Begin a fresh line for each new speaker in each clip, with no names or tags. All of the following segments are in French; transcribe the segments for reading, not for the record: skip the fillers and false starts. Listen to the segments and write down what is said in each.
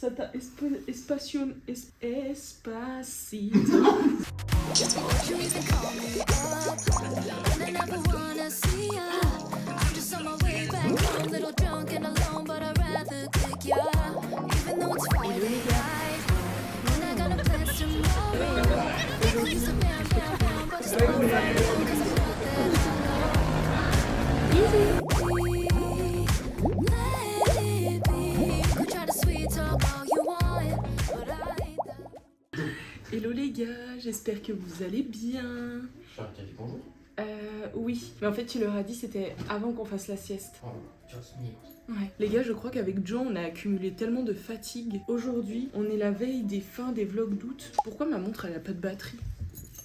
Tata Espacito. Hello les gars, j'espère que vous allez bien.
J'aurais dit bonjour.
Oui, mais en fait tu leur as dit c'était avant qu'on fasse la sieste.
Oh, just me.
Ouais. Les gars, je crois qu'avec Joe, on a accumulé tellement de fatigue. Aujourd'hui, on est la veille des fins des vlogs d'août. Pourquoi ma montre elle a pas de batterie?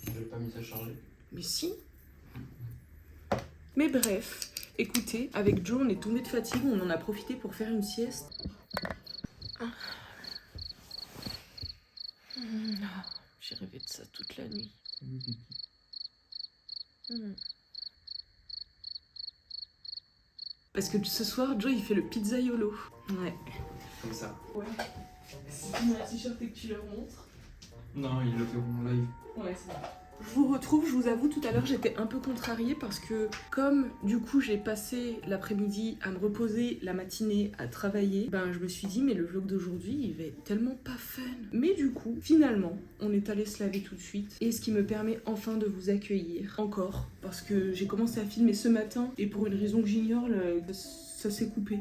J'avais pas mis ça chargé.
Mais si. Mais bref, écoutez, avec Joe, on est tombé de fatigue, on en a profité pour faire une sieste. J'ai rêvé de ça toute la nuit. Parce que ce soir, Joe, il fait le pizzaiolo. Ouais.
Comme ça.
Ouais. Si tu mets un t-shirt et que tu leur montres.
Non, ils le feront en live.
Ouais, c'est vrai. Je vous retrouve, je vous avoue, tout à l'heure j'étais un peu contrariée parce que comme du coup j'ai passé l'après-midi à me reposer, la matinée à travailler, ben je me suis dit mais le vlog d'aujourd'hui il va être tellement pas fun. Mais du coup, finalement, on est allé se laver tout de suite et ce qui me permet enfin de vous accueillir encore parce que j'ai commencé à filmer ce matin et pour une raison que j'ignore, ça s'est coupé.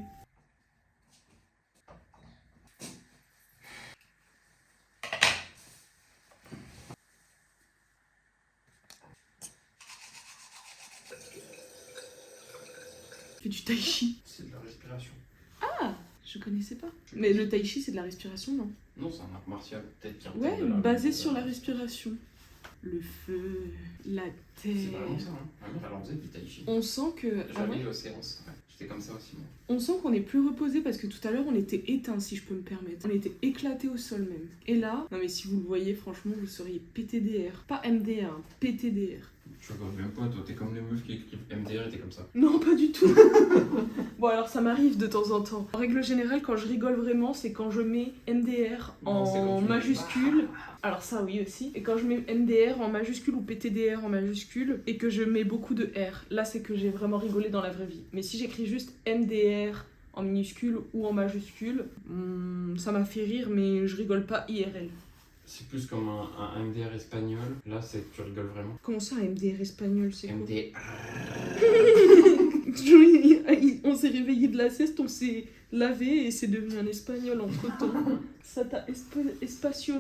Fais du tai chi.
C'est de la respiration.
Je connaissais pas. Mais le tai chi c'est de la respiration, non?
Non, c'est un art martial, peut-être qu'il y a un
Ouais,
terme de
basé sur la respiration. Le feu, la
C'est vraiment
terre.
ça, hein. Ma mère, elle en faisait du tai chi.
On sent que.
J'avais eu aux séances. Ouais. J'étais comme ça aussi, moi.
On sent qu'on est plus reposé parce que tout à l'heure on était éteint, si je peux me permettre. On était éclaté au sol même. Et là, non mais si vous le voyez, franchement, vous seriez PTDR. Pas MDR, hein, PTDR.
Je regarde même pas, toi, t'es comme les meufs qui écrivent MDR et t'es comme ça.
Non, pas du tout. Bon, alors ça m'arrive de temps en temps. En règle générale, quand je rigole vraiment, c'est quand je mets MDR
Non, c'est
en
quand tu mets-
majuscule. Alors ça, oui aussi. Et quand je mets MDR en majuscule ou PTDR en majuscule et que je mets beaucoup de R, là c'est que j'ai vraiment rigolé dans la vraie vie. Mais si j'écris juste MDR en minuscule ou en majuscule, ça m'a fait rire, mais je rigole pas IRL.
C'est plus comme un MDR espagnol. Là, c'est que tu rigoles vraiment.
Comment ça, un MDR espagnol, c'est quoi?
MDR.
On s'est réveillé de la sieste, on s'est lavé et c'est devenu un espagnol entre temps. Ça t'a espacito.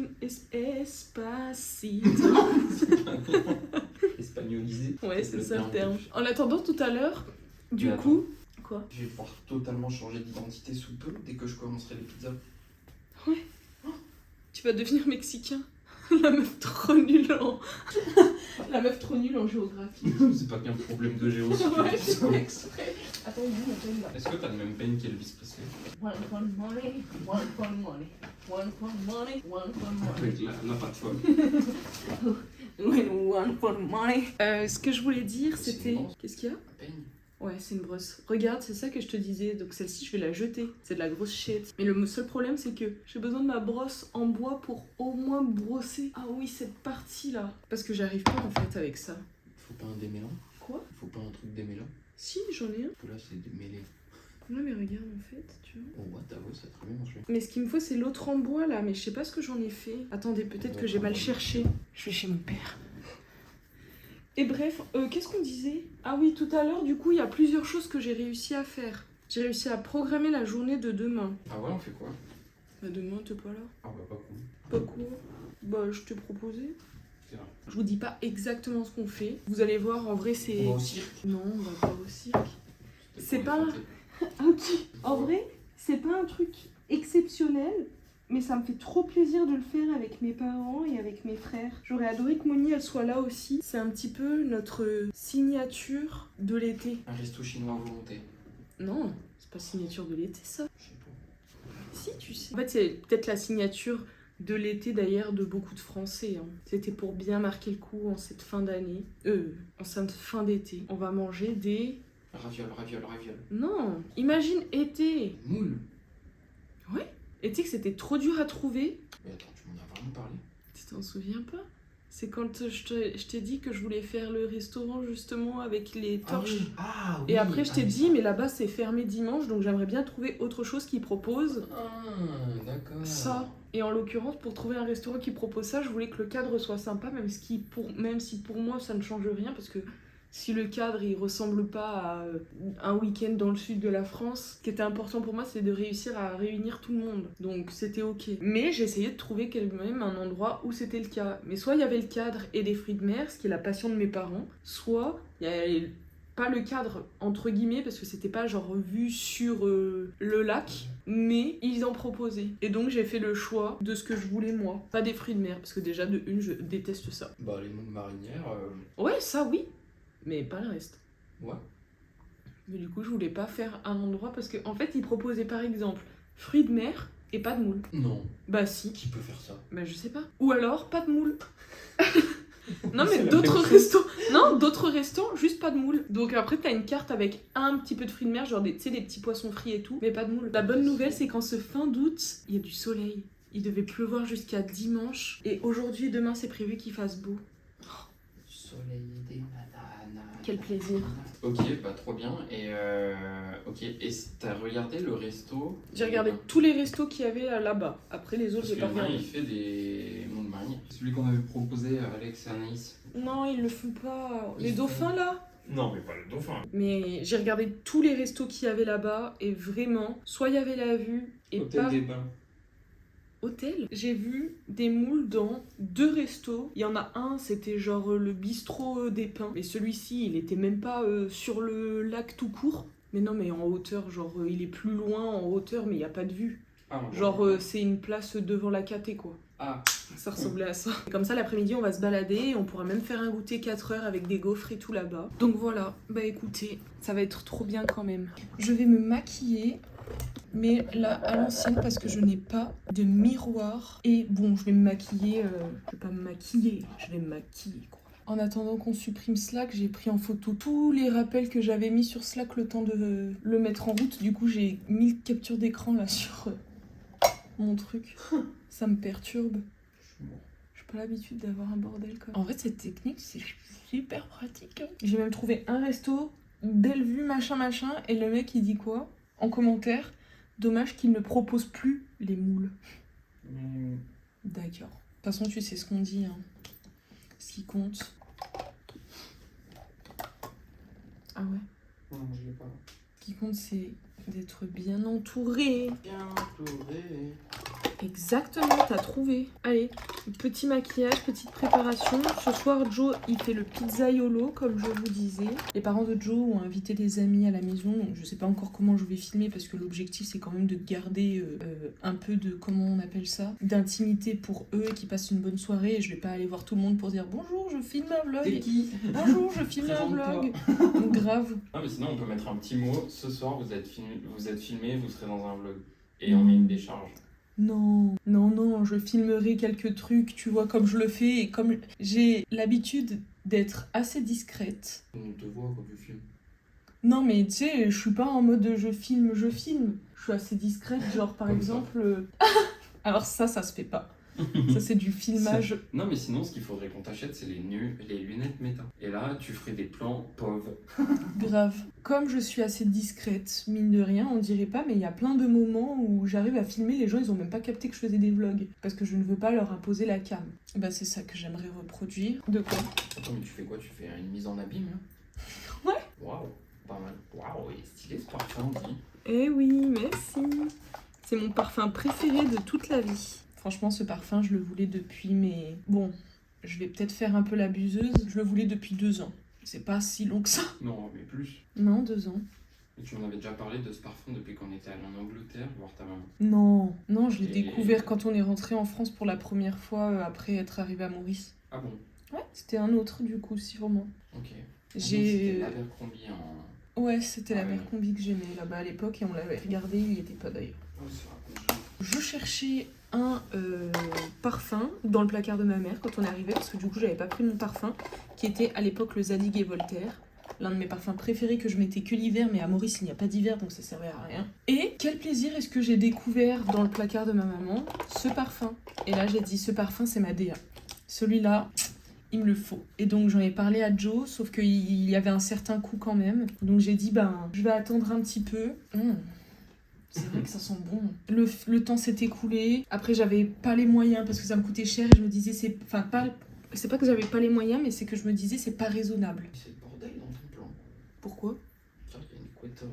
Espagnolisé.
Ouais, c'est ça le
de-
terme. En attendant, tout à l'heure, du
Mais attends.
coup. Quoi?
Je vais pouvoir totalement changer d'identité sous peu dès que je commencerai les pizzas.
Tu vas devenir mexicain. La meuf trop nulle en. La meuf trop nulle en géographie.
C'est pas qu'un problème de géo.
Ouais, j'ai fait exprès. Attends, là.
Est-ce que t'as le même peigne qu'Elvis Presley?
One for money, one for money, one for money, one for money.
Avec la patte folle.
One for money. Ce que je voulais dire,
C'est
c'était.
une brosse.
Qu'est-ce qu'il y a?
Un peigne?
Ouais, c'est une brosse. Regarde, c'est ça que je te disais. Donc celle-ci, je vais la jeter. C'est de la grosse shit. Mais le seul problème, c'est que j'ai besoin de ma brosse en bois pour au moins brosser. Ah oui, cette partie-là. Parce que j'arrive pas en fait avec ça.
Faut pas un démêlant?
Quoi?
Faut pas un truc démêlant?
Si, j'en ai un.
Là, c'est démêlé.
Ouais, mais regarde en fait, tu vois.
Oh, what, t'avoue, ça a très bien marché.
Mais ce qu'il me faut, c'est l'autre en bois là. Mais je sais pas ce que j'en ai fait. Attendez, peut-être que j'ai mal cherché. Je vais chez mon père. Et bref, qu'est-ce qu'on disait? Ah oui, tout à l'heure, du coup, il y a plusieurs choses que j'ai réussi à faire. J'ai réussi à programmer la journée de demain.
Ah ouais, on fait quoi?
Bah demain, t'es pas là.
Ah bah pas cool.
Pas cool. Bah je t'ai proposé.
C'est vrai.
Je vous dis pas exactement ce qu'on fait. Vous allez voir, en vrai, c'est...
On va au cirque.
Non, on va pas au cirque. C'est
pour
pas-
les santé.
Ok. En vrai, c'est pas un truc exceptionnel, mais ça me fait trop plaisir de le faire avec mes parents et avec mes frères. J'aurais adoré que Moni elle soit là aussi. C'est un petit peu notre signature de l'été.
Un resto chinois à volonté.
Non, c'est pas signature de l'été ça.
Je sais pas.
Si, tu sais. En fait, c'est peut-être la signature de l'été d'ailleurs de beaucoup de Français. Hein. C'était pour bien marquer le coup en cette fin d'année. En cette fin d'été. On va manger des...
Raviole.
Non, imagine été.
Moule.
Et tu sais que c'était trop dur à trouver.
Mais attends, tu m'en as vraiment parlé?
Tu t'en souviens pas? C'est quand je t'ai dit que je voulais faire le restaurant justement avec les torches.
Ah oui.
Et après je t'ai dit mais là-bas c'est fermé dimanche donc j'aimerais bien trouver autre chose qui propose
Ah, d'accord.
ça. Et en l'occurrence pour trouver un restaurant qui propose ça je voulais que le cadre soit sympa même si pour moi ça ne change rien parce que si le cadre il ressemble pas à un week-end dans le sud de la France, ce qui était important pour moi c'est de réussir à réunir tout le monde. Donc c'était ok. Mais j'ai essayé de trouver quand même un endroit où c'était le cas. Mais soit il y avait le cadre et des fruits de mer, ce qui est la passion de mes parents, soit il y avait pas le cadre entre guillemets parce que c'était pas genre vu sur le lac, mais ils en proposaient. Et donc j'ai fait le choix de ce que je voulais moi. Pas des fruits de mer parce que déjà de une je déteste ça.
Bah, les moules marinières.
Ouais ça oui. Mais pas le reste.
Ouais.
Mais du coup, je voulais pas faire un endroit parce qu'en fait, ils proposaient par exemple fruits de mer et pas de moule.
Non.
Bah si.
Qui peut faire ça?
Bah je sais pas. Ou alors pas de moule. Non
C'est
mais
la
d'autres
même chose.
restos. Non, d'autres restos, juste pas de moule. Donc après, t'as une carte avec un petit peu de fruits de mer, genre tu sais, des petits poissons frits et tout, mais pas de moule. La bonne nouvelle, c'est qu'en ce fin d'août, il y a du soleil. Il devait pleuvoir jusqu'à dimanche. Et aujourd'hui et demain, c'est prévu qu'il fasse beau.
Soleil des nananas.
Quel plaisir.
Ok, bah trop bien. Et ok, et t'as regardé le resto?
J'ai regardé tous les restos qu'il y avait là-bas. Après les autres,
Parce
j'ai
que
pas
le mien,
regardé.
il fait des moules marinières. Celui qu'on avait proposé à Alex et Anaïs.
Non, ils le font pas. Les
Ils
dauphins là.
Non, mais pas le dauphin.
Mais j'ai regardé tous les restos qu'il y avait là-bas et vraiment, soit il y avait la vue et
Hôtel
pas
des Bains.
hôtel. J'ai vu des moules dans 2 restos. Il y en a un, c'était genre le bistrot des Pins. Mais celui-ci, il était même pas sur le lac tout court. Mais non, mais en hauteur, genre il est plus loin en hauteur, mais il n'y a pas de vue.
Ah,
Genre c'est une place devant la caté quoi.
Ah,
Ça ressemblait à ça. Et comme ça, l'après-midi, on va se balader et on pourra même faire un goûter 4 heures avec des gaufres et tout là-bas. Donc voilà, bah écoutez, ça va être trop bien quand même. Je vais me maquiller, mais là, à l'ancienne, parce que je n'ai pas de miroir. Et bon, je vais me maquiller, je vais pas me maquiller, je vais me maquiller quoi. En attendant qu'on supprime Slack, j'ai pris en photo tous les rappels que j'avais mis sur Slack le temps de le mettre en route. Du coup, j'ai 1000 captures d'écran là sur mon truc. Ça me perturbe. J'ai pas l'habitude d'avoir un bordel comme. En vrai, cette technique, c'est super pratique. J'ai même trouvé un resto, belle vue, machin, machin, et le mec, il dit quoi? En commentaire, dommage qu'il ne propose plus les moules. D'accord. De toute façon, tu sais ce qu'on dit, hein. Ce qui compte. Ah ouais?
non, je l'ai pas.
Ce qui compte, c'est d'être bien entouré.
Bien entouré.
Exactement, t'as trouvé. Allez, petit maquillage, petite préparation. Ce soir, Joe, il fait le pizzaiolo, comme je vous disais. Les parents de Joe ont invité des amis à la maison, donc je sais pas encore comment je vais filmer, parce que l'objectif, c'est quand même de garder un peu de, comment on appelle ça, d'intimité pour eux, et qu'ils passent une bonne soirée. Et je vais pas aller voir tout le monde pour dire « Bonjour, je filme un vlog ».
T'es qui?
Bonjour, je filme un vlog. Grave.
Ah, mais sinon, on peut mettre un petit mot. Ce soir, vous êtes filmé, vous serez dans un vlog. Et on met une décharge.
Non, non, non, je filmerai quelques trucs, tu vois, comme je le fais, et comme j'ai l'habitude d'être assez discrète.
On te voit quand tu filmes.
Non, mais tu sais, je suis pas en mode je filme. Je suis assez discrète, genre par
Comme
exemple... Alors ça se fait pas. Ça, c'est du filmage.
Non, mais sinon, ce qu'il faudrait qu'on t'achète, c'est les lunettes méta. Et là, tu ferais des plans pauvres.
Grave. Comme je suis assez discrète, mine de rien, on dirait pas, mais il y a plein de moments où j'arrive à filmer, les gens, ils ont même pas capté que je faisais des vlogs. Parce que je ne veux pas leur imposer la cam. Bah, c'est ça que j'aimerais reproduire. De quoi?
Attends, mais tu fais quoi? Tu fais une mise en abîme, là?
Ouais.
Waouh, pas mal. Waouh, il est stylé ce parfum, dis.
Eh oui, merci. C'est mon parfum préféré de toute la vie. Franchement, ce parfum, je le voulais depuis, mais bon, je vais peut-être faire un peu l'abuseuse. Je le voulais depuis 2 ans. C'est pas si long que ça.
Non, mais plus.
Non, 2 ans.
Et tu m'en avais déjà parlé de ce parfum depuis qu'on était allé en Angleterre voir ta maman.
Non, non, je l'ai
Et-
découvert quand on est rentré en France pour la première fois après être arrivé à Maurice.
Ah bon?
Ouais, c'était un autre du coup, sûrement.
Ok.
J'ai.
C'était l'Abercrombie en...
Ouais, c'était
Ah
la
ouais.
Mercombi que j'aimais là-bas à l'époque et on l'avait regardé, il n'y était pas d'ailleurs.
Oh, ça raconte.
Je cherchais un parfum dans le placard de ma mère quand on est arrivé, parce que du coup j'avais pas pris mon parfum, qui était à l'époque le Zadig et Voltaire. l'un de mes parfums préférés que je mettais que l'hiver, mais à Maurice il n'y a pas d'hiver donc ça servait à rien. Et quel plaisir est-ce que j'ai découvert dans le placard de ma maman, ce parfum. Et là j'ai dit ce parfum c'est ma DA. Celui-là, il me le faut. Et donc j'en ai parlé à Joe, sauf qu'il y avait un certain coût quand même. Donc j'ai dit je vais attendre un petit peu. C'est vrai que ça sent bon. Le temps s'est écoulé. Après, j'avais pas les moyens parce que ça me coûtait cher et je me disais, c'est pas que j'avais pas les moyens, mais c'est que je me disais, c'est pas raisonnable.
C'est le bordel dans ton plan.
Pourquoi?
Tiens, il y a une couette.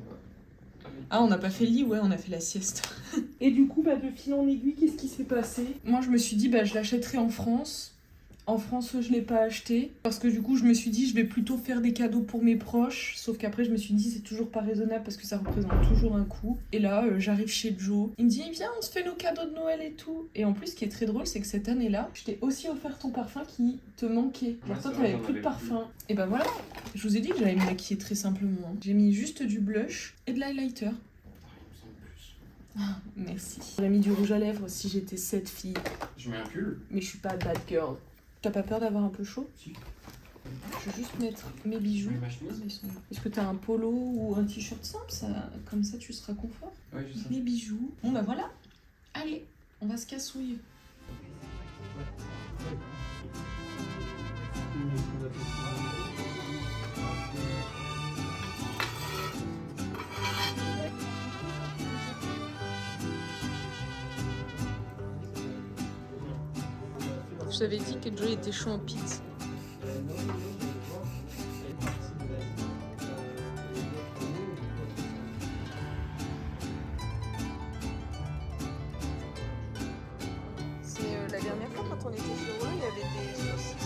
Ah, on n'a pas fait le lit, ouais, on a fait la sieste. Et du coup, de fil en aiguille, qu'est-ce qui s'est passé? Moi, je me suis dit, je l'achèterai en France. En France, je l'ai pas acheté parce que du coup, je me suis dit, je vais plutôt faire des cadeaux pour mes proches. Sauf qu'après, je me suis dit, c'est toujours pas raisonnable parce que ça représente toujours un coût. Et là, j'arrive chez Joe. Il me dit, viens, on se fait nos cadeaux de Noël et tout. Et en plus, ce qui est très drôle, c'est que cette année-là, je t'ai aussi offert ton parfum qui te manquait. Genre, toi, t'avais plus de parfum. Et voilà, je vous ai dit que j'allais me maquiller très simplement. Hein. J'ai mis juste du blush et de l'highlighter. Ah, merci. J'aurais mis du rouge à lèvres si j'étais cette fille.
Je mets un pull.
Mais je suis pas bad girl. T'as pas peur d'avoir un peu chaud?
Si.
Je vais juste mettre mes bijoux.
Ma chemise.
Est-ce que t'as un polo ou un t-shirt simple comme ça tu seras confort?
Ouais, je sais.
Mes bijoux. Bon voilà. Allez, on va se cassouiller. Je t'avais dit que Joe était chaud en pizza. C'est la dernière fois quand on était chez eux, il y avait des saucisses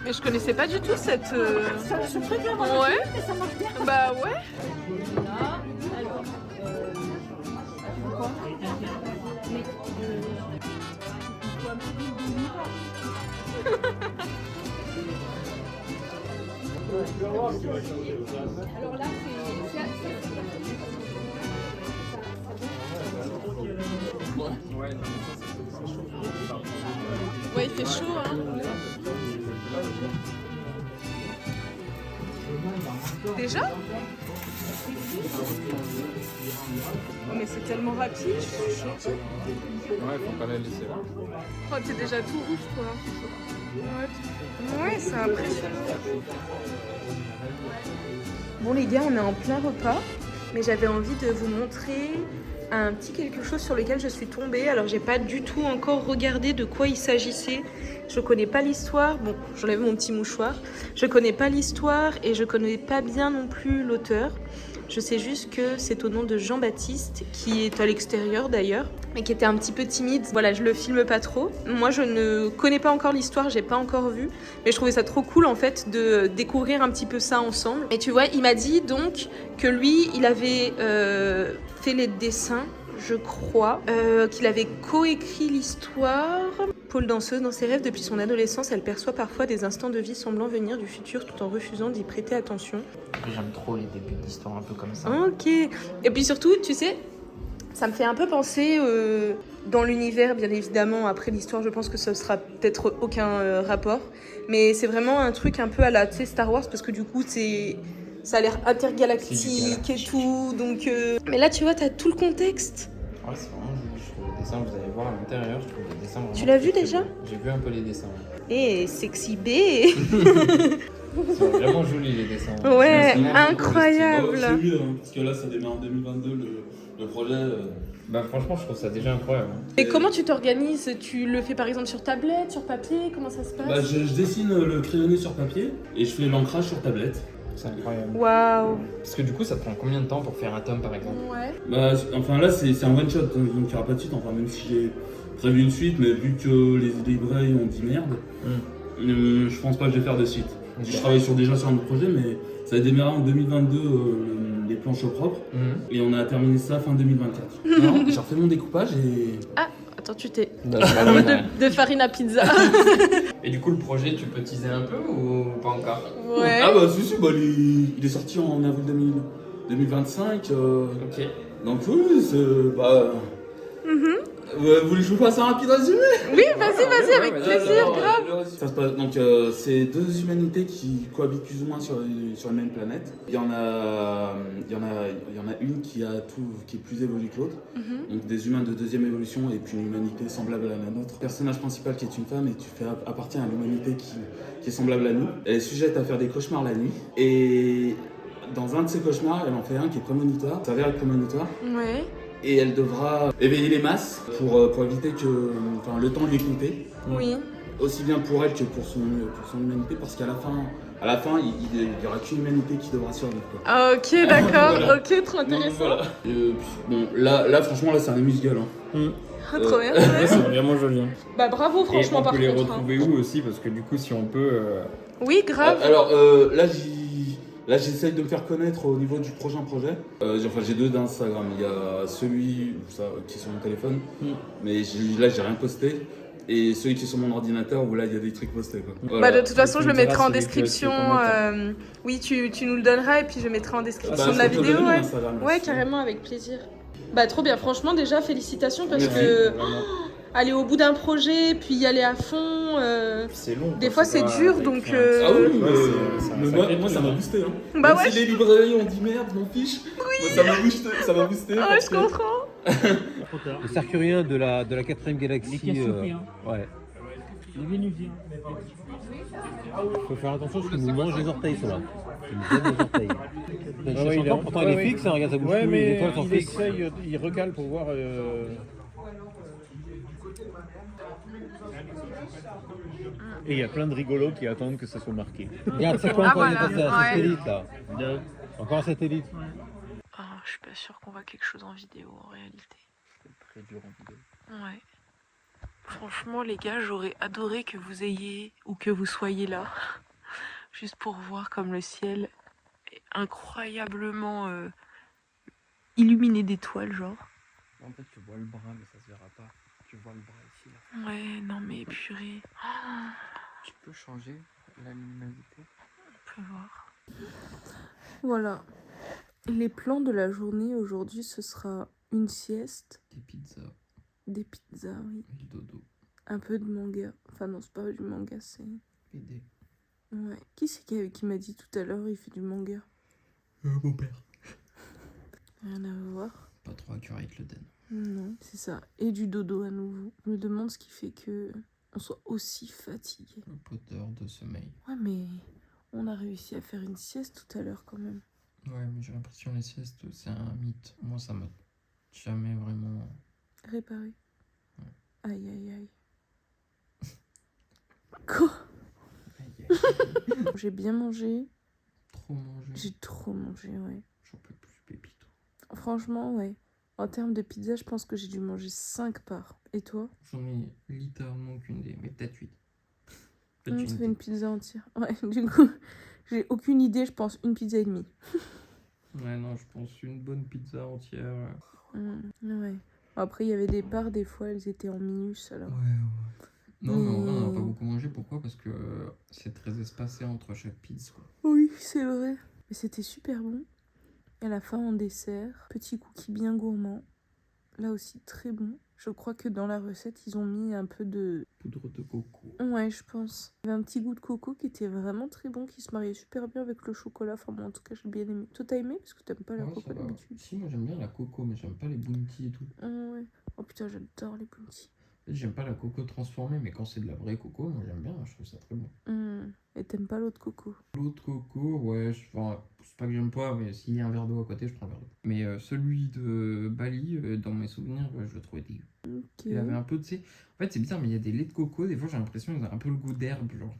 Mais je connaissais pas du tout cette...
Ce truc-là, moi,
Ouais.
mais ça marche bien.
Bah ouais.
Là, alors... Pourquoi? Mais... Alors là, c'est...
Ouais, il fait chaud, hein. Déjà? Oh, mais c'est tellement rapide, je suis choquée.
Ouais, faut pas la laisser là.
Oh, t'es déjà tout rouge, toi. Ouais, c'est impressionnant. Bon, les gars, on est en plein repas, mais j'avais envie de vous montrer un petit quelque chose sur lequel je suis tombée. Alors, j'ai pas du tout encore regardé de quoi il s'agissait. Je connais pas l'histoire. Bon, j'enlève mon petit mouchoir. Je connais pas l'histoire et je connais pas bien non plus l'auteur. Je sais juste que c'est au nom de Jean-Baptiste, qui est à l'extérieur d'ailleurs, et qui était un petit peu timide. Voilà, je le filme pas trop. Moi, je ne connais pas encore l'histoire, j'ai pas encore vu, mais je trouvais ça trop cool en fait de découvrir un petit peu ça ensemble. Et tu vois, il m'a dit donc que lui, il avait fait les dessins, je crois, qu'il avait coécrit l'histoire. Pôle danseuse, dans ses rêves depuis son adolescence, elle perçoit parfois des instants de vie semblant venir du futur tout en refusant d'y prêter attention.
J'aime trop les débuts d'histoire un peu comme ça.
Ok. Et puis surtout, tu sais, ça me fait un peu penser dans l'univers, bien évidemment. Après l'histoire, je pense que ça sera peut-être aucun rapport. Mais c'est vraiment un truc un peu à la, tu sais, Star Wars, parce que du coup, ça a l'air intergalactique et tout. Donc, mais là, tu vois, t'as tout le contexte.
Ouais, c'est vraiment joli, je trouve les dessins. Vous allez voir à l'intérieur, je trouve les dessins vraiment.
Tu l'as vu
très
déjà?
beaux. J'ai vu un peu les dessins.
Eh, sexy B.
C'est vraiment joli les dessins.
Ouais,
C'est vraiment
incroyable.
C'est mieux, hein, parce que là, ça démarre en 2022, le projet.
Bah franchement, je trouve ça déjà incroyable.
Et comment tu t'organises? Tu le fais par exemple sur tablette, sur papier? Comment ça se passe?
Bah, je dessine le crayonné sur papier et je fais l'ancrage sur tablette.
C'est incroyable.
Waouh.
Parce que du coup, ça te prend combien de temps pour faire un tome par exemple?
Ouais.
Bah, enfin là, c'est un one shot, donc il n'y aura pas de suite, enfin, même si j'ai prévu une suite, mais vu que les libraires ont dit merde, je pense pas que je vais faire de suite. Je travaille déjà sur un autre projet, mais ça a démarré en 2022, les planches au propre, et on a terminé ça fin 2024. Non, j'ai refait mon découpage et...
Ah, attends, tu t'es...
de...
de farine à pizza.
Et du coup, le projet, tu peux teaser un peu ou pas encore?
Ouais.
Ah bah si, bah, il est sorti en avril 2025.
Ok.
Donc oui, c'est... Bah, Vous voulez que je vous fasse un rapide résumé?
Oui, vas-y, avec plaisir,
Alors,
grave.
ça se passe, donc, c'est deux humanités qui cohabitent plus ou moins sur la même planète. Il y en a une qui est plus évoluée que l'autre. Donc des humains de deuxième évolution et puis une humanité semblable à la nôtre. Le personnage principal qui est une femme et tu fais appartient à l'humanité qui est semblable à nous. Elle est sujette à faire des cauchemars la nuit. Et dans un de ces cauchemars, elle en fait un qui est prémonitoire. Ça s'avère être prémonitoire.
Ouais.
Et elle devra éveiller les masses pour éviter que le temps lui est compté.
Oui.
Aussi bien pour elle que pour son humanité, parce qu'à la fin, il y aura qu'une humanité qui devra survivre. Quoi.
Ah, ok, d'accord.
Voilà.
Ok, trop intéressant.
Voilà. Bon, là, franchement, là, c'est un amuse-gueule. Hein.
Trop bien.
Ouais, c'est vraiment joli. Hein.
Bah bravo, franchement,
Et on
par
peut les
contre.
retrouver où aussi? Parce que du coup, si on peut.
Oui, grave.
Alors, là, j'essaye de me faire connaître au niveau du prochain projet. J'ai deux d'Instagram. Il y a celui qui est sur mon téléphone, mais là, j'ai rien posté. Et celui qui est sur mon ordinateur où là il y a des trucs postés quoi. Voilà.
Bah de toute façon
Tu
je le
me diras
mettrai en
celui que tu veux
description.
qu'on
Oui tu nous le donneras et puis je mettrai en description de la
je peux te
vidéo.
donner mon
Ouais.
Instagram,
Ouais
merci.
carrément avec plaisir. Bah trop bien franchement déjà félicitations parce
Merci.
que
Vraiment.
aller au bout d'un projet puis y aller à fond.
C'est long.
Des
quoi,
fois c'est
pas
dur
avec
donc.
Ah oui,
Ouais, c'est un
mais
sacré
moi ça
truc,
m'a
hein.
boosté. Hein.
Bah
Même
ouais.
si les librairies ont dit merde, m'en fiche. Moi, ça m'a boosté.
Ah ouais je comprends.
Le Sarcurien de la 4ème galaxie.
Les Cassiopéens.
Ouais.
Les Vénusiens.
Faut faire attention parce qu'il nous mange les orteils, ceux-là. Il nous donne les orteils. Il cherche
il est
encore, pourtant il est fixe, hein, regarde sa bouche,
Ouais,
les
mais
étoiles sont
il
fixes.
essaye, il recale pour voir. Et il y a plein de rigolos qui attendent que ça soit marqué.
Regarde, c'est quoi
Ah,
encore
voilà.
il est passé un
Ouais.
satellite là. Encore un satellite.
Je suis pas sûre qu'on voit quelque chose en vidéo en réalité.
Très dur en vidéo.
Ouais. Franchement, les gars, j'aurais adoré que vous ayez ou que vous soyez là, juste pour voir comme le ciel est incroyablement illuminé d'étoiles, genre.
En fait, tu vois le bras, mais ça se verra pas. Tu vois le bras ici, là.
Ouais, non mais purée,
Tu peux changer la luminosité.
on peut voir. Voilà. Les plans de la journée aujourd'hui, ce sera une sieste,
Des pizzas
des pizzas, oui,
et le dodo.
un peu de manga. Enfin non, c'est pas du manga, c'est...
BD.
Ouais. Qui c'est qui m'a dit tout à l'heure il fait du manga?
Mon père.
Rien à voir.
Pas trop accurate avec le den.
Non, c'est ça. Et du dodo à nouveau. Je me demande ce qui fait que on soit aussi fatigué.
Le poteur de sommeil.
Ouais, mais on a réussi à faire une sieste tout à l'heure quand même.
Ouais, mais j'ai l'impression que les siestes, c'est un mythe. Moi, ça m'a jamais vraiment...
Réparé.
Ouais.
Aïe, aïe, aïe. Quoi? J'ai bien mangé.
Trop mangé.
J'ai trop mangé, ouais.
J'en peux plus, pépito.
Franchement, ouais. En termes de pizza, je pense que j'ai dû manger 5 parts. Et toi?
J'en ai littéralement qu'une idée, mais peut-être 8.
Ça fait une pizza entière. Ouais, du coup, j'ai aucune idée, je pense une pizza et demie.
Ouais, non, je pense une bonne pizza entière.
Ouais. Après, il y avait des parts, des fois, elles étaient en minus, alors.
Ouais. Non, mais en vrai, on n'a pas beaucoup mangé. Pourquoi? Parce que c'est très espacé entre chaque pizza.
Oui, c'est vrai. Mais c'était super bon. Et à la fin, en dessert, petit cookie bien gourmand. Là aussi, très bon. Je crois que dans la recette, ils ont mis un peu de...
Poudre de coco.
Ouais, je pense. Il y avait un petit goût de coco qui était vraiment très bon, qui se mariait super bien avec le chocolat. Enfin, moi, en tout cas, j'ai bien aimé. Toi, t'as aimé? Parce que t'aimes pas la
Ouais,
coco
ça va.
d'habitude.
Si, moi j'aime bien la coco, mais j'aime pas les bounty et tout.
Ouais. Oh putain, j'adore les bounty.
En fait, j'aime pas la coco transformée, mais quand c'est de la vraie coco, moi j'aime bien, je trouve ça très bon.
Et t'aimes pas l'autre coco?
L'eau de coco, ouais, enfin, c'est pas que j'aime pas, mais s'il y a un verre d'eau à côté, je prends un verre d'eau. Mais celui de Bali, dans mes souvenirs, je le trouvais dégueu.
Ok.
Il avait un peu, tu sais, en fait c'est bizarre, mais il y a des laits de coco, des fois j'ai l'impression qu'ils ont un peu le goût d'herbe, genre.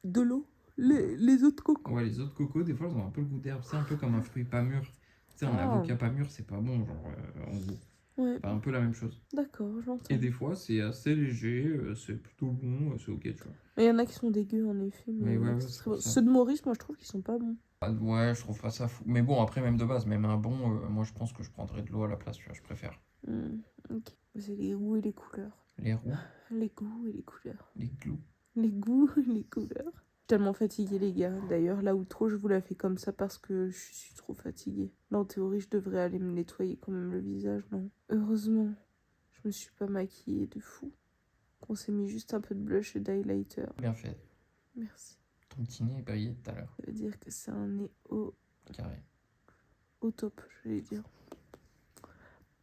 De l'eau? Les autres cocos?
Ouais, les autres cocos, des fois, ils ont un peu le goût d'herbe, c'est un peu comme un fruit pas mûr. Tu sais, un
Ah.
avocat pas mûr, c'est pas bon, genre, en gros.
Ouais,
Enfin, un peu la même chose.
d'accord, j'entends.
Et des fois, c'est assez léger, c'est plutôt bon, c'est ok, tu vois.
Il y en a qui sont dégueux en effet, mais
Ouais,
c'est
c'est
très
pour
bon.
ça.
Ceux de Maurice, moi je trouve qu'ils sont pas bons.
Ah, ouais, je trouve pas ça fou. Mais bon, après, même de base, même un bon, moi je pense que je prendrais de l'eau à la place, tu vois, je préfère.
Ok. C'est les goûts et les couleurs.
Les roux,
Les goûts et les couleurs.
les glous.
Les goûts et les couleurs. Je suis tellement fatiguée les gars. D'ailleurs, là où trop, je vous la fais comme ça parce que je suis trop fatiguée. Là, en théorie, je devrais aller me nettoyer quand même le visage, non? Heureusement, je me suis pas maquillée de fou. On s'est mis juste un peu de blush et d'highlighter.
Bien fait.
Merci.
Ton petit nez est brillé tout à l'heure.
Ça veut dire que c'est un nez
Carré.
au top, je vais dire.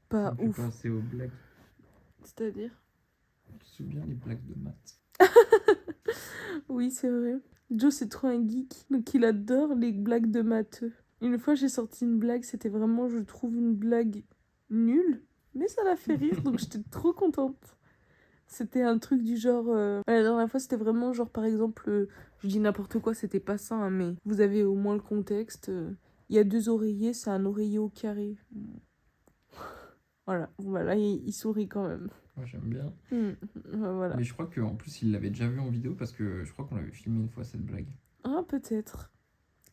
Pas
Ça me fait
ouf.
penser aux blagues.
C'est-à-dire?
Tu te souviens des blagues de maths?
Oui, c'est vrai. Joe, c'est trop un geek. Donc, il adore les blagues de matheux. Une fois, j'ai sorti une blague. C'était vraiment, je trouve, une blague nulle. Mais ça l'a fait rire, donc j'étais trop contente. C'était un truc du genre... La dernière fois, c'était vraiment genre, par exemple... je dis n'importe quoi, c'était pas ça, hein, mais vous avez au moins le contexte. Il y a 2 oreillers, c'est un oreiller au carré. Voilà, il sourit quand même.
Moi j'aime bien.
Voilà.
Mais je crois qu'en plus il l'avait déjà vu en vidéo parce que je crois qu'on l'avait filmé une fois cette blague.
Ah, peut-être.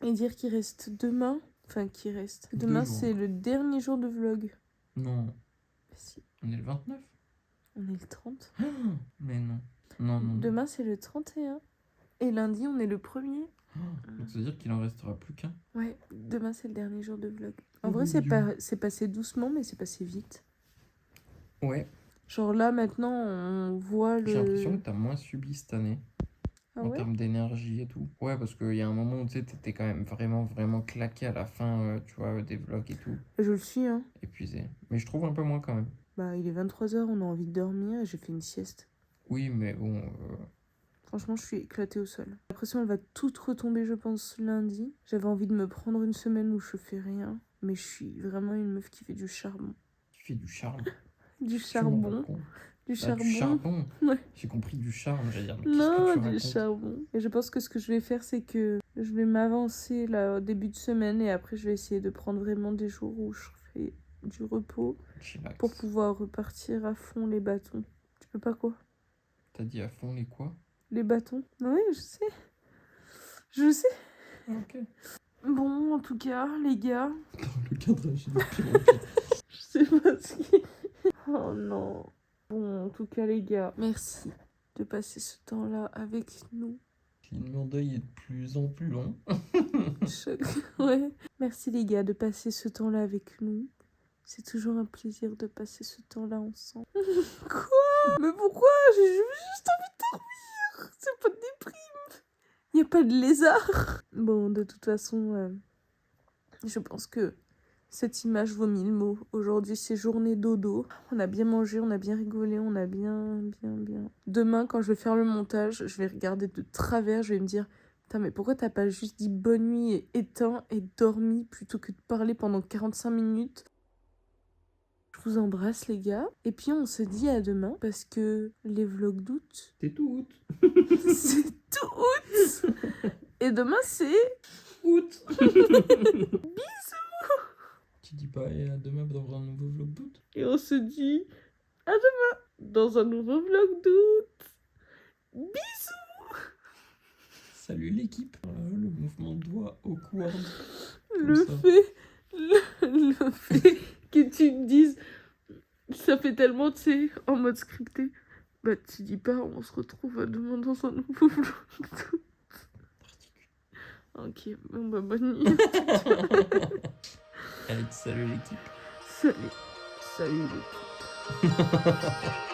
Et dire qu'il reste demain. Enfin, qu'il reste. Demain,
2 jours.
c'est le dernier jour de vlog.
Non,
Mais si,
on est le 29.
on est le 30.
Mais non. Non.
Demain, c'est le 31. Et lundi, on est le 1er.
Donc ça veut dire qu'il en restera plus qu'un.
Ouais, demain, c'est le dernier jour de vlog. En
Oh
vrai,
mon
c'est passé doucement, mais c'est passé vite.
Ouais,
Genre là, maintenant, on voit le...
j'ai l'impression que t'as moins subi cette année.
Ah
En
ouais?
termes d'énergie et tout. Ouais, parce qu'il y a un moment où tu sais, t'étais quand même vraiment claqué à la fin, tu vois, des vlogs et tout.
Je le suis, hein.
Épuisé. Mais je trouve un peu moins quand même.
Bah, il est 23h, on a envie de dormir et j'ai fait une sieste.
Oui, mais bon.
Franchement, je suis éclatée au sol. La pression, elle va toute retomber, je pense, lundi. J'avais envie de me prendre une semaine où je fais rien. Mais je suis vraiment une meuf qui fait du charbon.
Tu fais du charme.
Du
Tu m'en rends
charbon.
compte.
Du
Ah,
charbon.
du charbon.
Ouais.
J'ai compris du charme, j'allais dire. Mais qu'est-ce que
Non,
tu
du
racontes?
charbon. Et je pense que ce que je vais faire, c'est que je vais m'avancer là au début de semaine et après je vais essayer de prendre vraiment des jours où je fais du repos
Chillax.
pour pouvoir repartir à fond les bâtons. Tu peux pas quoi?
T'as dit à fond les quoi?
Les bâtons? Oui, je sais. Je sais.
Ok.
Bon, en tout cas, les gars,
Le cadrage est de pire en pire.
je sais pas ce qui... Oh non. Bon, en tout cas, les gars, merci de passer ce temps-là avec nous.
Mon deuil est de plus en plus long.
Ouais. Merci les gars de passer ce temps-là avec nous. C'est toujours un plaisir de passer ce temps-là ensemble. Quoi? Mais pourquoi? J'ai juste envie de dormir. C'est pas de déprime. Y a pas de lézard. Bon, de toute façon, je pense que cette image vaut 1000 mots. Aujourd'hui, c'est journée dodo. On a bien mangé, on a bien rigolé, on a bien. Demain, quand je vais faire le montage, je vais regarder de travers, je vais me dire... Putain, mais pourquoi t'as pas juste dit bonne nuit et éteint et dormi plutôt que de parler pendant 45 minutes? Je vous embrasse les gars. Et puis on se dit à demain parce que les vlogs d'août,
C'est tout.
c'est tout août. Et demain c'est...
Août. Tu dis pas et à demain dans un nouveau vlog d'août?
Et on se dit à demain dans un nouveau vlog d'août. Bisous.
Salut l'équipe. Voilà, le mouvement de doigt awkward.
Le
ça.
le fait que tu me dises, ça fait tellement, tu sais, en mode scripté. Bah, tu dis pas, on se retrouve à demain dans un nouveau vlog. Ok, bon, bah, bonne nuit.
Allez, salut l'équipe.
Salut. Salut, l'équipe.